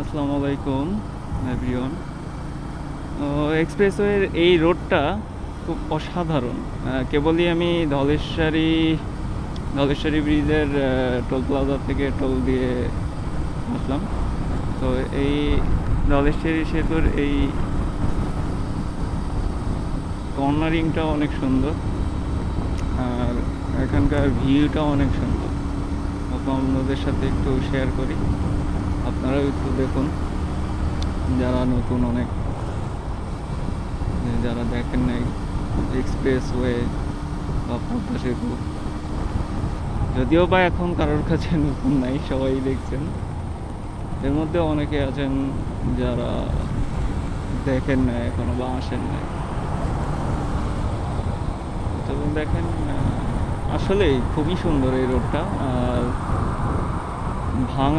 আসসালামু আলাইকুম এভরিওয়ান। এক্সপ্রেসওয়ের এই রোডটা খুব অসাধারণ। কেবলই আমি ধলেশ্বরী ব্রিজের টোল প্লাজা থেকে টোল দিয়ে আসলাম। তো এই ধলেশ্বরী সেতুর এই কর্নারিংটা অনেক সুন্দর, আর এখানকার ভিউটাও অনেক সুন্দর। আপনাদের সাথে একটু শেয়ার করি, আপনারাও একটু দেখুন, যারা নতুন অনেক, যারা দেখেন নাই এক্সপ্রেসওয়ে বা পদ্মা সেতু। যদিও বা এখন কারোর কাছে নতুন নাই, সবাই দেখছেন। এর মধ্যে অনেকে আছেন যারা দেখেন না এখনো বা আসেন নাই। তো দেখেন, আসলেই খুবই সুন্দর এই রোডটা। আর ভাঙা